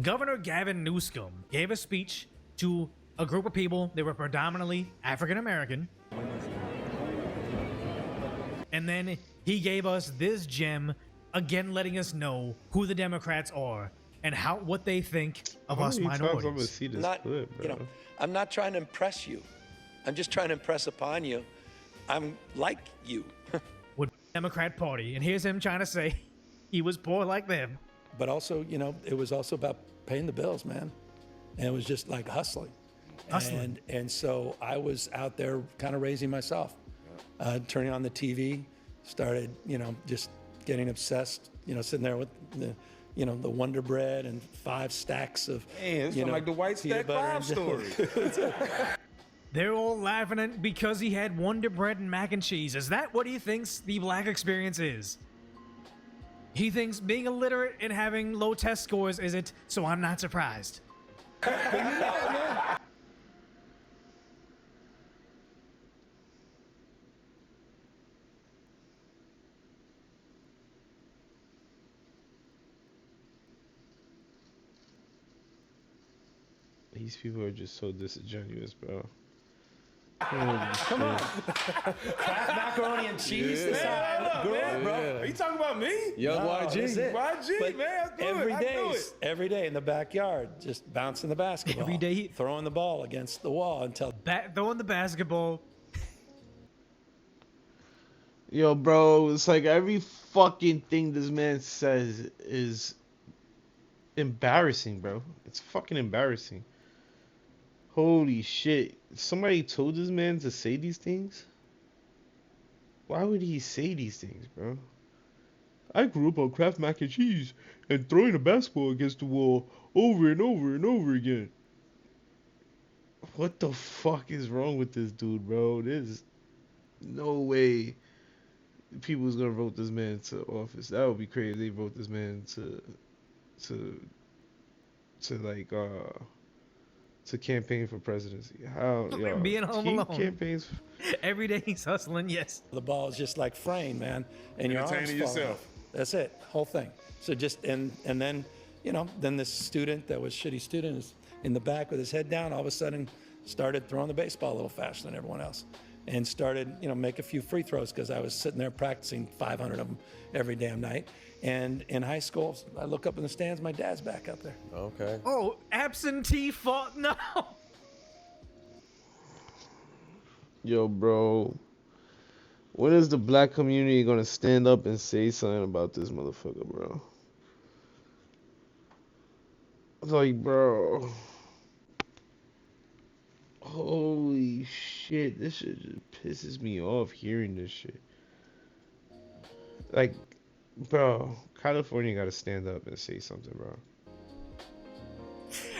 Governor Gavin Newscum gave a speech to a group of people that were predominantly African American. And then he gave us this gem, again letting us know who the Democrats are and what they think of us minorities. I'm gonna see this clip, bro. I'm not trying to impress you. I'm just trying to impress upon you. I'm like you. With Democrat Party, and here's him trying to say he was poor like them. But also, it was also about paying the bills, man. And it was just like hustling. And so I was out there kind of raising myself, turning on the TV, started, just getting obsessed, sitting there with the Wonder Bread and 5 stacks of, it's like the White Stack 5 story. They're all laughing because he had Wonder Bread and mac and cheese. Is that what he thinks the black experience is? He thinks being illiterate and having low test scores is it, so I'm not surprised. These people are just so disingenuous, bro. Come on. Kraft macaroni and cheese. Bro. Are you talking about me? Yo, YG. YG, But man. every day in the backyard, just bouncing the basketball. Every day throwing the ball against the wall until throwing the basketball. Yo, bro, it's like every fucking thing this man says is embarrassing, bro. It's fucking embarrassing. Holy shit. Somebody told this man to say these things? Why would he say these things, bro? I grew up on Kraft mac and cheese and throwing a basketball against the wall over and over and over again. What the fuck is wrong with this dude, bro? There's no way people's gonna vote this man to office. That would be crazy if they vote this man to campaign for presidency. How being home alone. Campaigns Every day he's hustling, yes. the ball is just like fraying, man, and your arms Entertaining fall yourself. off. That's it, whole thing. So just and then then this student that was shitty student is in the back with his head down. All of a sudden, started throwing the baseball a little faster than everyone else, and started make a few free throws because I was sitting there practicing 500 of them every damn night. And in high school, I look up in the stands, my dad's back up there. Okay. Oh, absentee fault? No. Yo, bro. When is the black community gonna stand up and say something about this motherfucker, bro? Like, bro. Holy shit. This shit just pisses me off hearing this shit. Like, bro, California gotta stand up and say something, bro.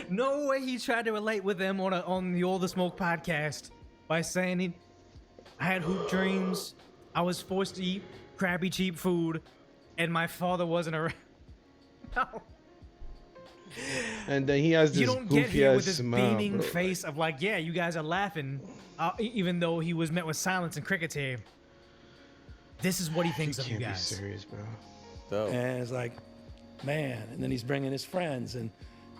No way he tried to relate with them on the All the Smoke podcast by saying I had hoop dreams, I was forced to eat crappy cheap food, and my father wasn't around. No. And then he has this You don't get here with this smile, beaming bro. face of like, yeah, you guys are laughing, even though he was met with silence and crickets here. This is what he thinks of you Can't be guys. serious, bro. Dope. And it's like, man. And then he's bringing his friends, and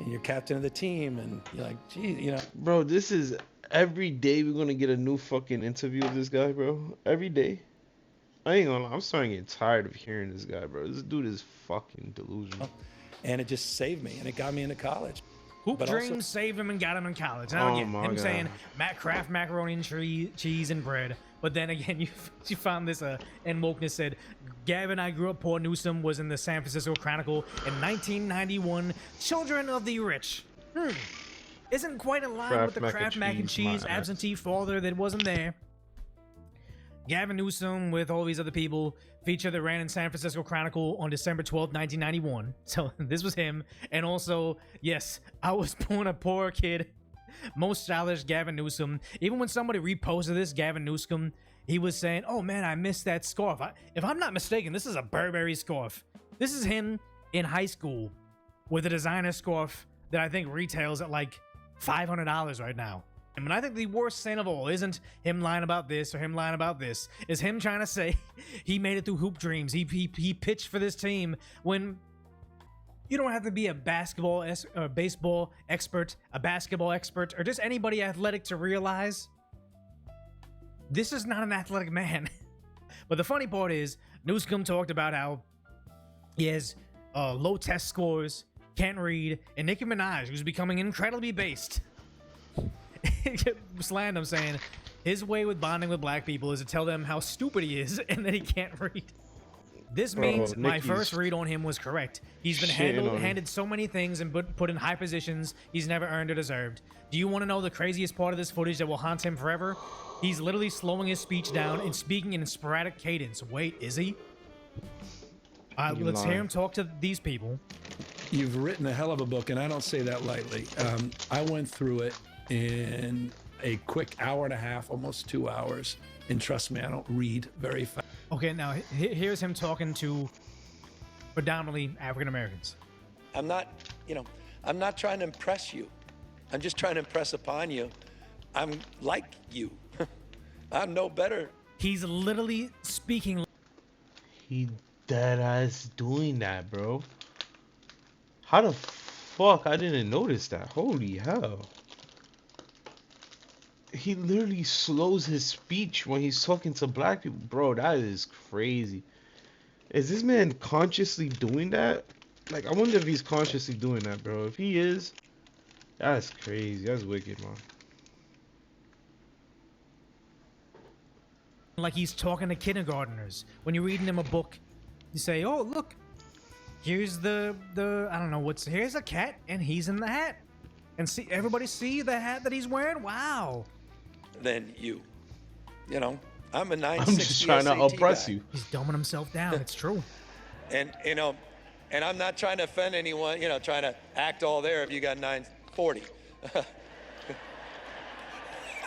you're captain of the team, and you're like, gee, Bro, this is every day we're gonna get a new fucking interview of this guy, bro. Every day. I ain't gonna lie, I'm starting to get tired of hearing this guy, bro. This dude is fucking delusional. And it just saved me, and it got me into college. Hoop But dreams also- saved him and got him in college. Now Oh again, my him God. saying Kraft macaroni and cheese and bread. But then again, you found this and wokeness said, Gavin, I grew up poor. Newscum was in the San Francisco Chronicle in 1991. Children of the rich. Isn't quite in line with the Kraft mac and cheese absentee father that wasn't there. Gavin Newscum with all these other people feature that ran in San Francisco Chronicle on December 12th, 1991. So this was him. And also, yes, I was born a poor kid. Most stylish Gavin Newscum. Even when somebody reposted this, Gavin Newscum, he was saying, oh man, I missed that scarf. If I'm not mistaken, this is a Burberry scarf. This is him in high school with a designer scarf that I think retails at like $500 right now. And I think the worst sin of all isn't him lying about this or him lying about this. Is him trying to say he made it through hoop dreams. He pitched for this team when You don't have to be a baseball expert, a basketball expert, or just anybody athletic to realize this is not an athletic man. But the funny part is, NewScum talked about how he has low test scores, can't read, and Nicki Minaj, who's becoming incredibly based, slammed him saying his way with bonding with black people is to tell them how stupid he is and that he can't read. This means my first read on him was correct. He's been handed so many things and put in high positions he's never earned or deserved. Do you want to know the craziest part of this footage that will haunt him forever? He's literally slowing his speech down and speaking in a sporadic cadence. Wait, is he? Let's hear him talk to these people. You've written a hell of a book, and I don't say that lightly. I went through it in a quick hour and a half, almost 2 hours. And trust me, I don't read very fast. Okay, now here's him talking to predominantly African Americans. I'm not trying to impress you. I'm just trying to impress upon you. I'm like you. I'm no better. He's literally speaking. He dead ass doing that, bro. How the fuck I didn't notice that? Holy hell. He literally slows his speech when he's talking to black people. Bro, that is crazy. Is this man consciously doing that? Like, I wonder if he's consciously doing that, bro. If he is, that's crazy. That's wicked, man. Like he's talking to kindergartners. When you're reading him a book, you say, oh, look, here's the I don't know here's a cat and he's in the hat. And see, everybody see the hat that he's wearing? Wow. Then I'm a 960 I'm just trying to oppress you. He's dumbing himself down. It's true. And I'm not trying to offend anyone, trying to act all there if you got 940.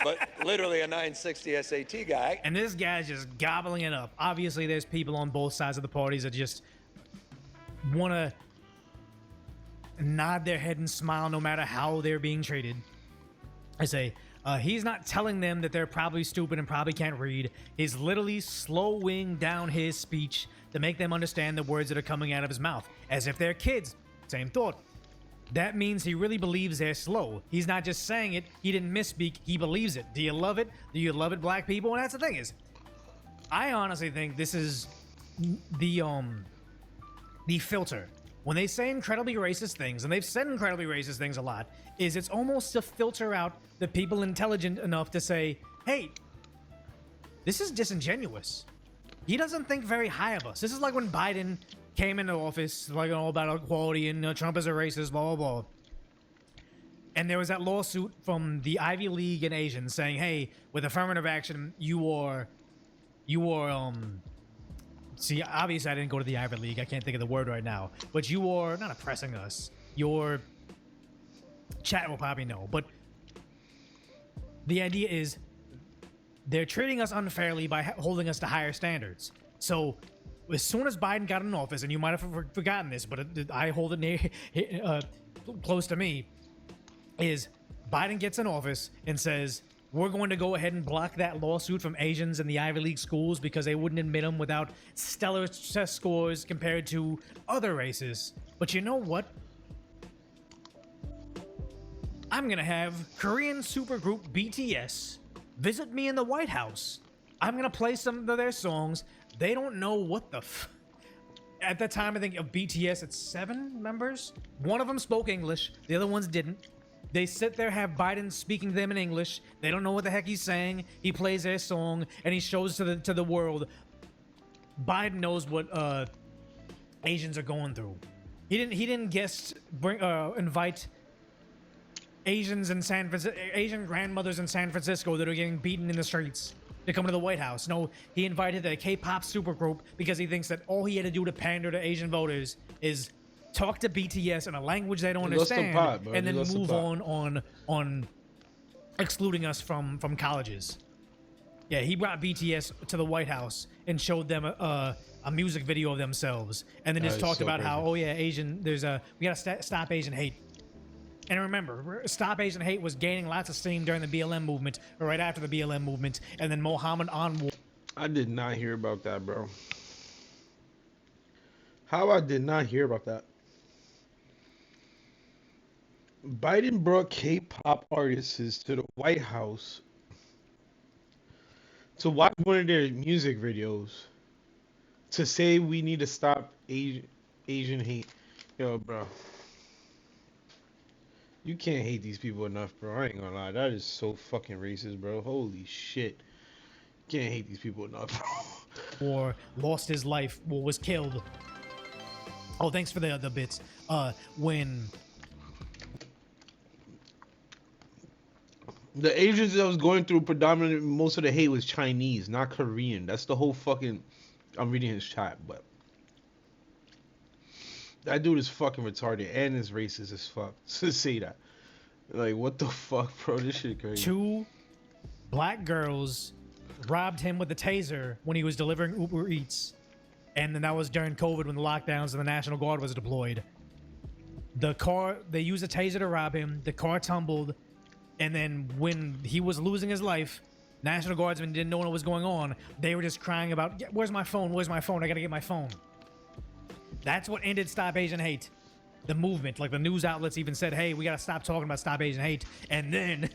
But literally a 960 SAT guy. And this guy's just gobbling it up. Obviously, there's people on both sides of the parties that just want to nod their head and smile no matter how they're being treated. I say, he's not telling them that they're probably stupid and probably can't read. He's literally slowing down his speech to make them understand the words that are coming out of his mouth, as if they're kids. Same thought. That means he really believes they're slow. He's not just saying it. He didn't misspeak. He believes it. Do you love it? Do you love it, black people? And that's the thing is, I honestly think this is the filter. When they say incredibly racist things, and they've said incredibly racist things a lot, is it's almost to filter out the people intelligent enough to say, hey, this is disingenuous. He doesn't think very high of us. This is like when Biden came into office, like all about equality and Trump is a racist, blah, blah, blah. And there was that lawsuit from the Ivy League and Asians saying, hey, with affirmative action, you are, see, obviously I didn't go to the Ivy League. I can't think of the word right now. But you are not oppressing us. Your chat will probably know. But the idea is they're treating us unfairly by holding us to higher standards. So as soon as Biden got in office, and you might have forgotten this, but I hold it near, close to me, is Biden gets in office and says, we're going to go ahead and block that lawsuit from Asians in the Ivy League schools because they wouldn't admit them without stellar test scores compared to other races. But you know what? I'm going to have Korean supergroup BTS visit me in the White House. I'm going to play some of their songs. They don't know what the At that time, I think of BTS, it's 7 members. One of them spoke English. The other ones didn't. They sit there, have Biden speaking to them in English. They don't know what the heck he's saying. He plays their song, and he shows to the world. Biden knows what Asians are going through. He didn't invite Asians in Asian grandmothers in San Francisco that are getting beaten in the streets to come to the White House. No, he invited a K-pop supergroup because he thinks that all he had to do to pander to Asian voters is talk to BTS in a language they don't understand, and then move on excluding us from colleges. Yeah, he brought BTS to the White House and showed them a music video of themselves, and then just talked about how, oh yeah, we gotta stop Asian hate. And remember, Stop Asian Hate was gaining lots of steam during the BLM movement, or right after the BLM movement, and then Mohammed Anwar. I did not hear about that, bro. How I did not hear about that? Biden brought K-pop artists to the White House to watch one of their music videos to say we need to stop Asian hate. Yo, bro. You can't hate these people enough, bro. I ain't gonna lie. That is so fucking racist, bro. Holy shit. Can't hate these people enough, bro. Or lost his life, or was killed. Oh, thanks for the bits. When The Asians that was going through predominantly most of the hate was Chinese, not Korean. That's the whole fucking. I'm reading his chat, but that dude is fucking retarded and is racist as fuck to say that. Like, what the fuck, bro? This shit crazy. 2 black girls robbed him with a taser when he was delivering Uber Eats, and then that was during COVID when the lockdowns and the National Guard was deployed. The car, they used a taser to rob him. The car tumbled, and then when he was losing his life, National Guardsmen didn't know what was going on. They were just crying about, "Where's my phone? Where's my phone? I gotta get my phone." That's what ended Stop Asian Hate. The movement, like the news outlets even said, "Hey, we gotta stop talking about Stop Asian Hate." And then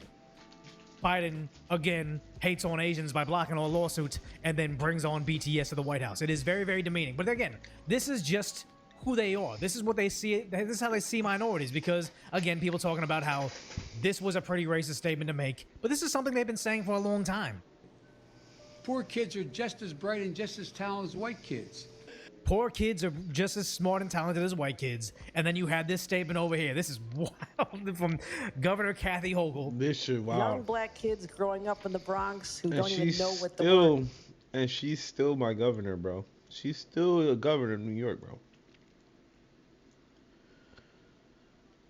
Biden again hates on Asians by blocking all lawsuits, and then brings on BTS to the White House. It is very, very demeaning. But again, this is just who they are. This is what they see. This is how they see minorities. Because again, people talking about how this was a pretty racist statement to make, but this is something they've been saying for a long time. Poor kids are just as bright and just as talented as white kids. Poor kids are just as smart and talented as white kids. And then you had this statement over here. This is wild from Governor Kathy Hochul. This shit, wow. Young black kids growing up in the Bronx who And don't even she's know what the still, word. and she's still my governor, bro. She's still a governor of New York, bro.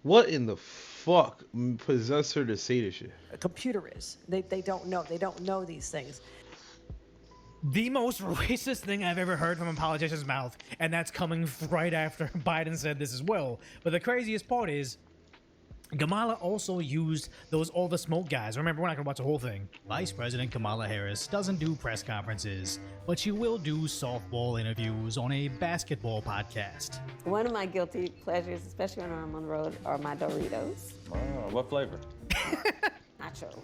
What in the fuck possessed her to say this shit? A computer is. They don't know. They don't know these things. The most racist thing I've ever heard from a politician's mouth, and that's coming right after Biden said this as well. But the craziest part is, Kamala also used those all the smoke guys. Remember, we're not gonna watch the whole thing. Vice President Kamala Harris doesn't do press conferences, but she will do softball interviews on a basketball podcast. One of my guilty pleasures, especially when I'm on the road, are my Doritos. Wow, what flavor? Nacho.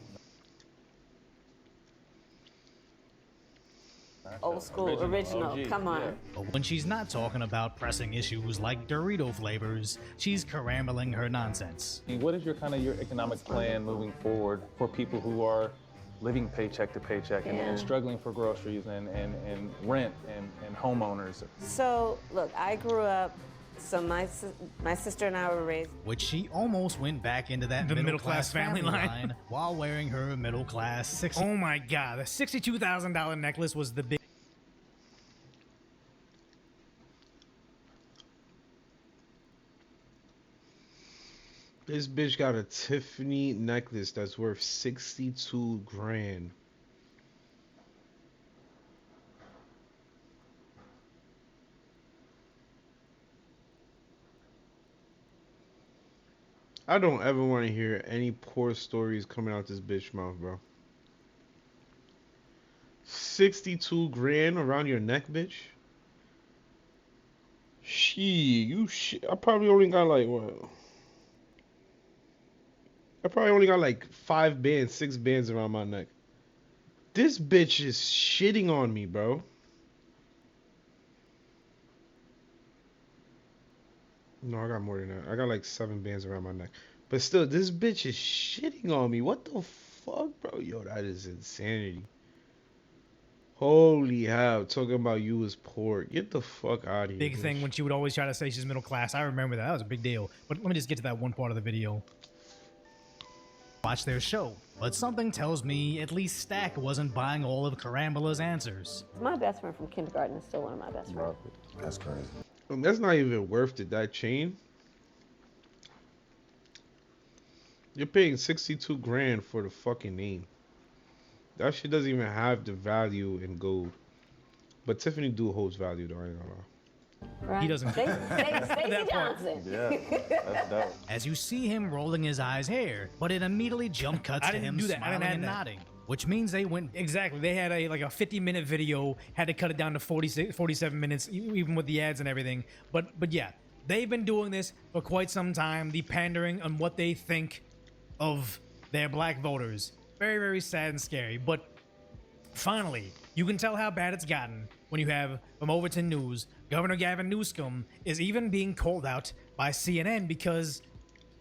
Old school, original, OG, come on. yeah. But when she's not talking about pressing issues like Dorito flavors, she's carammeling her nonsense. What is your economic plan moving forward for people who are living paycheck to paycheck Yeah. and struggling for groceries and rent and homeowners? So, look, I grew up, so my sister and I were raised. Which she almost went back into that The middle-class family line while wearing her middle-class Oh my god, the $62,000 necklace was the big. This bitch got a Tiffany necklace that's worth 62 grand. I don't ever want to hear any poor stories coming out this bitch mouth, bro. 62 grand around your neck, bitch? Shit, I probably only got like, what? I probably only got like 5 bands, 6 bands around my neck. This bitch is shitting on me, bro. No, I got more than that. I got like 7 bands around my neck. But still, this bitch is shitting on me. What the fuck, bro? Yo, that is insanity. Holy hell. Talking about you as poor. Get the fuck out of here. Big bitch. thing when she would always try to say she's middle class. I remember that. That was a big deal. But let me just get to that one part of the video. Watch their show. But something tells me at least Stack wasn't buying all of Karambola's answers. My best friend from kindergarten is still one of my best friends. That's crazy. That's not even worth it, that chain. You're paying 62 grand for the fucking name. That shit doesn't even have the value in gold. But Tiffany do holds value though, I ain't gonna lie. Right? He doesn't. Stacey That part. Johnson. Yeah, that's dope. As you see him rolling his eyes here, but it immediately jump cuts I to didn't him do that. I smiling didn't add and that. they've been doing this for quite some time, the pandering on what they think of their black voters. Very, very sad and scary. But finally, you can tell how bad it's gotten when you have, from Overton News, Governor Gavin Newscum is even being called out by CNN because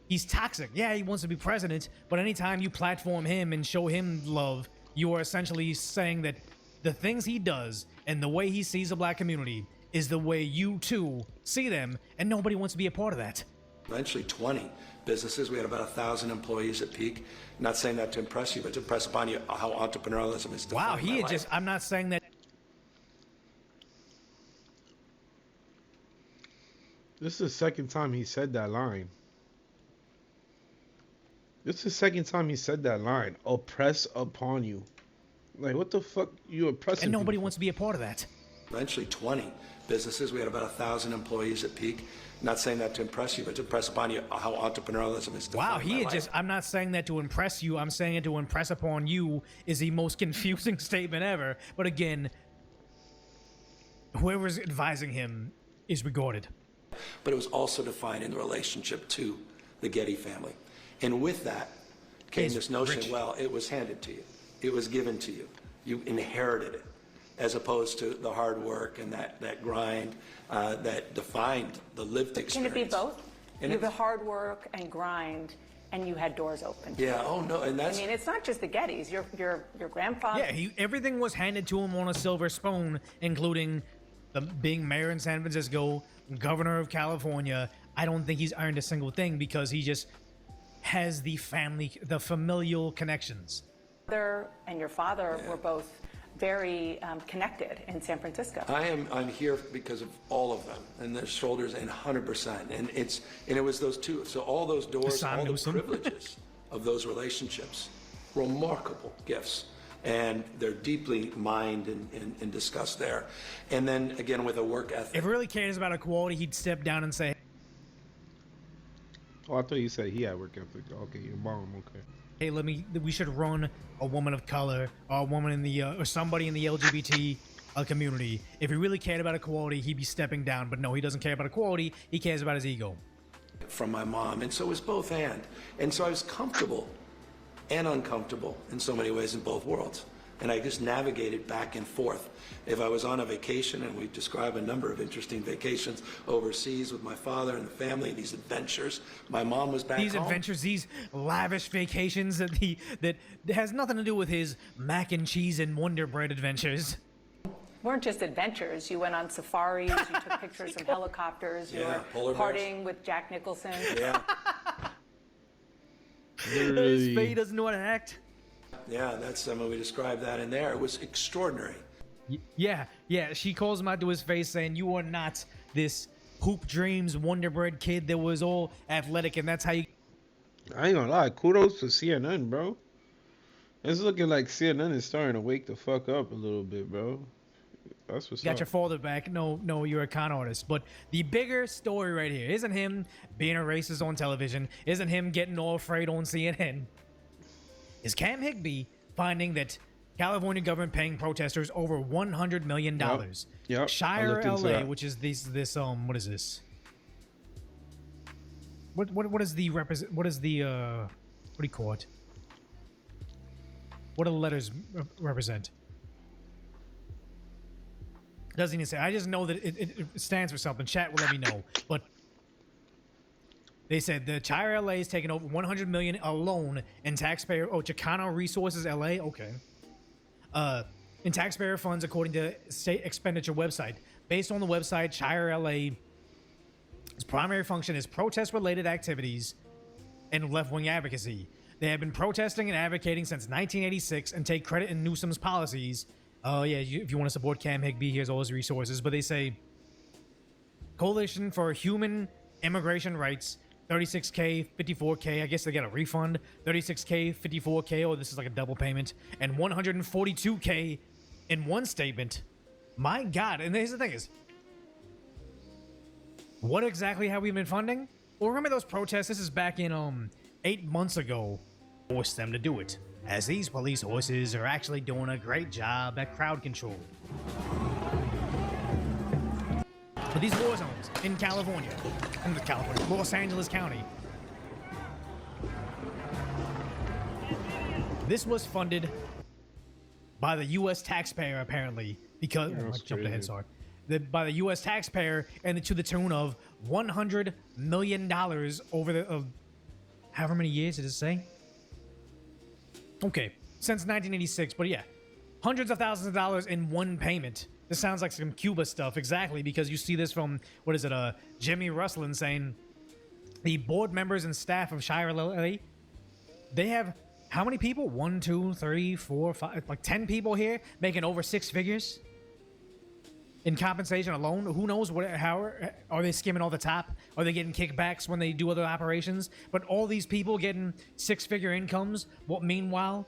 he's toxic. Yeah, he wants to be president, but anytime you platform him and show him love, you are essentially saying that the things he does and the way he sees the black community is the way you too see them, and nobody wants to be a part of that. Eventually 20 businesses. We had about 1,000 employees at peak. Not saying that to impress you, but to impress upon you how entrepreneurialism is defined. Wow, he had just, I'm not saying that. This is the second time he said that line. This is the second time he said that line. Oppress upon you. Like, what the fuck you oppressing? And nobody people? wants to be a part of that. Eventually 20 businesses. We had about 1,000 employees at peak. Not saying that to impress you, but to impress upon you how entrepreneurialism is defined. Wow, he had just, I'm not saying that to impress you, I'm saying it to impress upon you is the most confusing statement ever. But again, whoever's advising him is regarded. But it was also defined in the relationship to the Getty family. And with that came this notion, rich. well, it was handed to you. It was given to you. You inherited it, as opposed to the hard work and that grind that defined the lived Can experience. it be both? And You have it's- the hard work and grind, and you had doors open. Yeah, oh no, and I that's... mean, it's not just the Gettys. Your grandfather. Yeah, everything was handed to him on a silver spoon, including being mayor in San Francisco, governor of California. I don't think he's earned a single thing because he just has the familial connections. And your father were both very connected in San Francisco. I'm here because of all of them and their shoulders, and 100%. And it was those two. So all those doors, all the privileges of those relationships, remarkable gifts. And they're deeply mined and discussed there. And then again with a work ethic. If he really cares about equality, he'd step down and say, Oh, I thought you said he had work ethic. Okay, your mom, okay. hey, we should run a woman of color or a woman in the or somebody in the LGBT community. If he really cared about equality, he'd be stepping down. But no, he doesn't care about equality. He cares about his ego. From my mom, and so it was both and so I was comfortable and uncomfortable in so many ways in both worlds, and I just navigated back and forth. If I was on a vacation, and we describe a number of interesting vacations overseas with my father and the family, these adventures, my mom was back These home. adventures, these lavish vacations that has nothing to do with his mac and cheese and Wonder Bread adventures. Weren't just adventures. You went on safaris. You took pictures from helicopters. You Yeah, were polar bears. partying with Jack Nicholson. Yeah, His face doesn't know how to act. yeah, that's we described that in there. It was extraordinary. Yeah. She calls him out to his face saying, "You are not this hoop dreams Wonder Bread kid that was all athletic, and that's how you." I ain't gonna lie. Kudos to CNN, bro. It's looking like CNN is starting to wake the fuck up a little bit, bro. That's what's Got up. your father back. No, you're a con artist. But the bigger story right here isn't him being a racist on television, isn't him getting all afraid on CNN. Is Cam Higbee finding that California government paying protesters over $100 million. Yep. I Shire looked into LA, that. which is this what is this? What is the what do you call it? What do the letters represent? Doesn't even say. I just know that it stands for something. Chat will let me know. But they said the Shire LA is taking over $100 million alone in taxpayer. Oh, Chicano Resources LA. Okay. In taxpayer funds, according to state expenditure website. Based on the website, Shire LA, its primary function is protest-related activities and left-wing advocacy. They have been protesting and advocating since 1986 and take credit in Newsom's policies. If you want to support Cam Higbee, here's all his resources. But they say Coalition for Human Immigration Rights, 36K, 54K. I guess they got a refund. 36K, 54K. Oh, this is like a double payment. And 142K in one statement. My God. And here's the thing is, what exactly have we been funding? Well, remember those protests? This is back in 8 months ago. Forced them to do it, as these police horses are actually doing a great job at crowd control. But these war zones in California, Los Angeles County, this was funded by the U.S. taxpayer, apparently, because I jumped ahead, sorry. By the U.S. taxpayer, and to the tune of $100 million over the however many years did it say? Okay, since 1986, but yeah, hundreds of thousands of dollars in one payment. This sounds like some Cuba stuff, exactly, because you see this from, what is it, Jimmy Russlin saying, the board members and staff of Shire LA, they have how many people? 1, 2, 3, 4, 5, like 10 people here making over 6 figures in compensation alone. Who knows how are they skimming all the top? Are they getting kickbacks when they do other operations? But all these people getting 6-figure incomes, what meanwhile,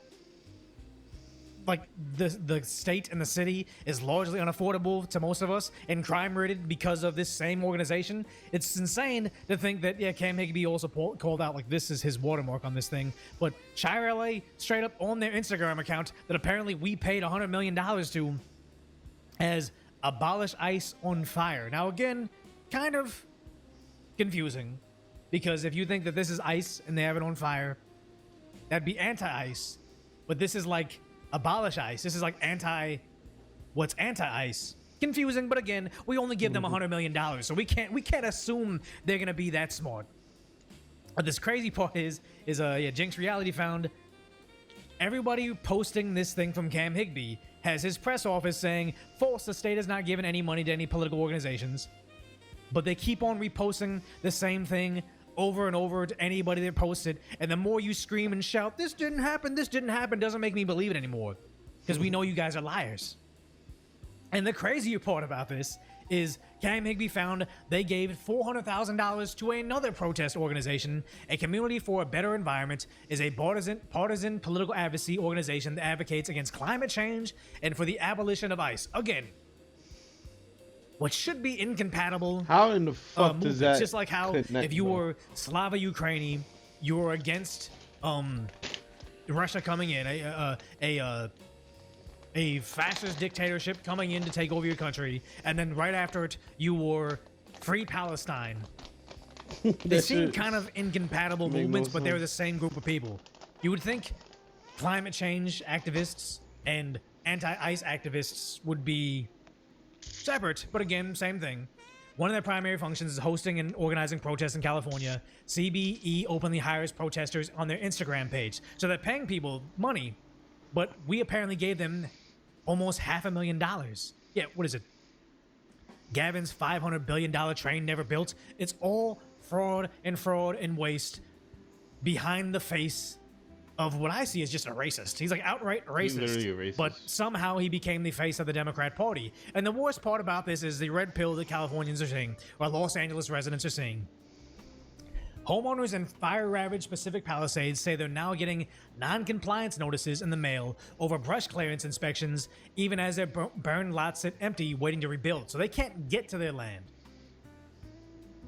like the state and the city is largely unaffordable to most of us and crime ridden because of this same organization. It's insane to think that, yeah, Cam Higby also called out like this is his watermark on this thing. But Shire LA straight up on their Instagram account that apparently we paid $100 million to as abolish ICE on fire. Now again, kind of confusing, because if you think that this is ICE and they have it on fire, that'd be anti-ICE. But this is like abolish ICE. This is like what's anti-ICE. Confusing, but again, we only give them $100 million, so we can't assume they're gonna be that smart. But this crazy part is Jinx Reality found everybody posting this thing from Cam Higby has his press office saying, false, the state has not given any money to any political organizations. But they keep on reposting the same thing over and over to anybody that posted. And the more you scream and shout, this didn't happen, doesn't make me believe it anymore. Because we know you guys are liars. And the crazier part about this is Cam Higby found they gave $400,000 to another protest organization. A Community for a Better Environment is a partisan political advocacy organization that advocates against climate change and for the abolition of ICE. Again, what should be incompatible. How in the fuck does that? Just like how if you were Slava Ukraini, you were against Russia coming in, a fascist dictatorship coming in to take over your country, and then right after it, you were Free Palestine. They seem kind of incompatible movements, but they're the same group of people. You would think climate change activists and anti-ICE activists would be separate, but again, same thing. One of their primary functions is hosting and organizing protests in California. CBE openly hires protesters on their Instagram page, so they're paying people money. But we apparently gave them almost $500,000. Yeah, what is it? Gavin's $500 billion train never built. It's all fraud and waste behind the face of what I see as just a racist. He's like outright racist. He's literally a racist. But somehow he became the face of the Democrat Party. And the worst part about this is the red pill that Californians are seeing, or Los Angeles residents are seeing. Homeowners in fire-ravaged Pacific Palisades say they're now getting non-compliance notices in the mail over brush clearance inspections, even as their burned lots sit empty, waiting to rebuild. So they can't get to their land.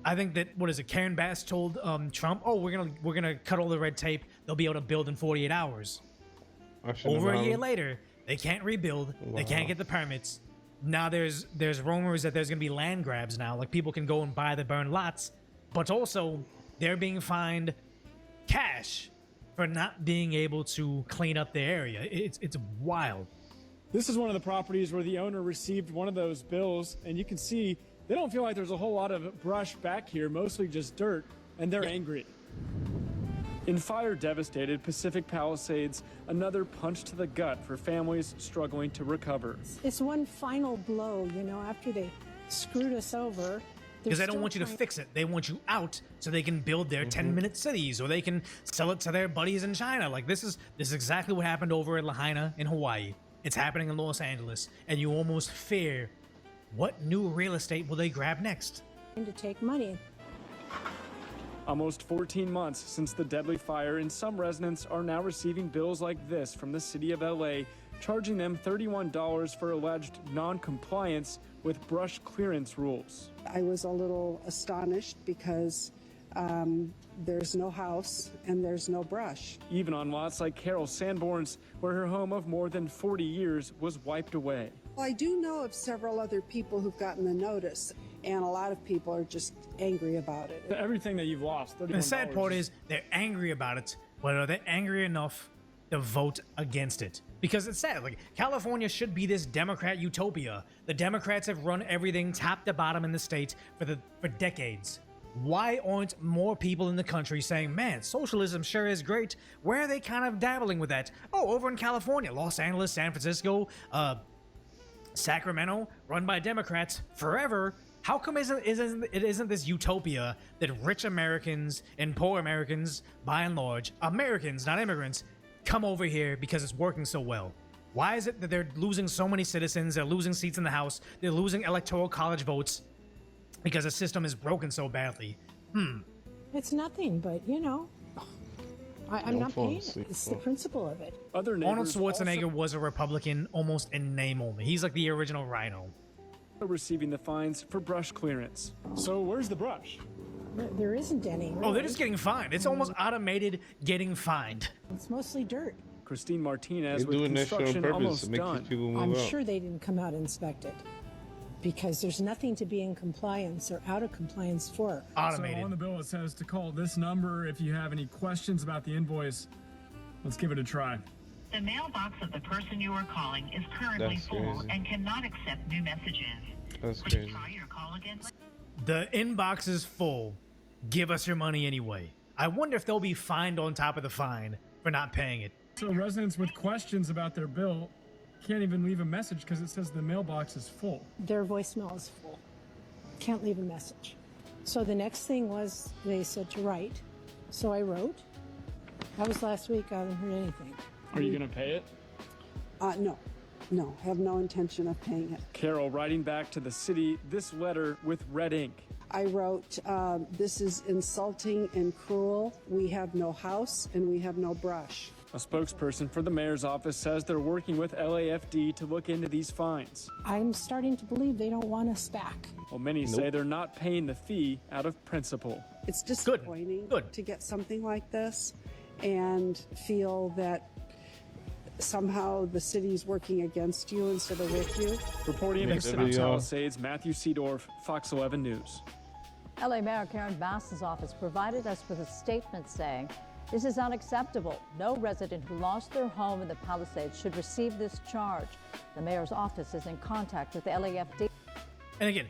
I think that, what is it, Karen Bass told Trump, oh, we're gonna cut all the red tape. They'll be able to build in 48 hours. Over a year later, they can't rebuild. Wow. They can't get the permits. Now there's rumors that there's gonna be land grabs now. Like, people can go and buy the burned lots, but also they're being fined cash for not being able to clean up their area. It's wild. This is one of the properties where the owner received one of those bills, and you can see they don't feel like there's a whole lot of brush back here, mostly just dirt, and they're angry. In fire-devastated Pacific Palisades, another punch to the gut for families struggling to recover. It's one final blow, you know, after they screwed us over. Because they don't want you to fix it. They want you out so they can build their 10-minute cities, or they can sell it to their buddies in China. Like, this is exactly what happened over in Lahaina in Hawaii. It's happening in Los Angeles, and you almost fear, what new real estate will they grab next? To take money. Almost 14 months since the deadly fire, and some residents are now receiving bills like this from the city of LA, charging them $31 for alleged non-compliance with brush clearance rules. I was a little astonished because there's no house and there's no brush. Even on lots like Carol Sanborn's, where her home of more than 40 years was wiped away. Well, I do know of several other people who've gotten the notice. and a lot of people are just angry about it. Everything that you've lost. $31. The sad part is they're angry about it, but are they angry enough to vote against it? Because it's sad. Like, California should be this Democrat utopia. The Democrats have run everything top to bottom in the state for decades. Why aren't more people in the country saying, man, socialism sure is great? Where are they kind of dabbling with that? Oh, over in California, Los Angeles, San Francisco, Sacramento, run by Democrats forever. How come it isn't this utopia that rich Americans and poor Americans, by and large, Americans, not immigrants, come over here because it's working so well? Why is it that they're losing so many citizens, they're losing seats in the House, they're losing electoral college votes because the system is broken so badly? It's nothing, but you know, I'm not paying it. It's the principle of it. Arnold Schwarzenegger was a Republican almost in name only. He's like the original Rhino. Receiving the fines for brush clearance. So where's the brush? There isn't any. Really. Oh, they're just getting fined. It's almost automated getting fined. It's mostly dirt. Christine Martinez They're with doing that shit on construction purpose almost to make done. these people move I'm out. sure they didn't come out and inspect it because there's nothing to be in compliance or out of compliance for. Automated. So on the bill it says to call this number if you have any questions about the invoice. Let's give it a try. The mailbox of the person you are calling is currently That's full crazy. and cannot accept new messages. That's Please crazy. try your call again. The inbox is full. Give us your money anyway. I wonder if they'll be fined on top of the fine for not paying it. So residents with questions about their bill can't even leave a message because it says the mailbox is full. Their voicemail is full. Can't leave a message. So the next thing was they said to write. So I wrote. That was last week. I haven't heard anything. Are you going to pay it? No, have no intention of paying it. Carol writing back to the city this letter with red ink. I wrote, this is insulting and cruel. We have no house and we have no brush. A spokesperson for the mayor's office says they're working with LAFD to look into these fines. I'm starting to believe they don't want us back. Well, many say they're not paying the fee out of principle. It's disappointing to get something like this and feel that somehow the city's working against you instead of with you. Reporting in the city of Palisades, Matthew Seedorf, Fox 11 News. LA Mayor Karen Bass's office provided us with a statement saying, "This is unacceptable. No resident who lost their home in the Palisades should receive this charge." The mayor's office is in contact with the LAFD. And again,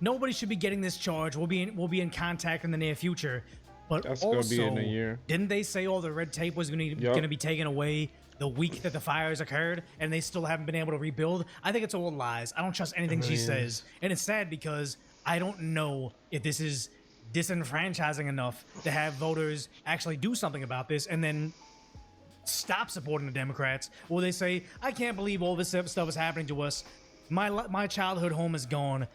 nobody should be getting this charge. We'll be in contact in the near future. But That's also, gonna be in a year. Didn't they say all the red tape was going to be taken away the week that the fires occurred, and they still haven't been able to rebuild? I think it's all lies. I don't trust anything she says, and it's sad because I don't know if this is disenfranchising enough to have voters actually do something about this and then stop supporting the Democrats. Or they say, I can't believe all this stuff is happening to us. My childhood home is gone.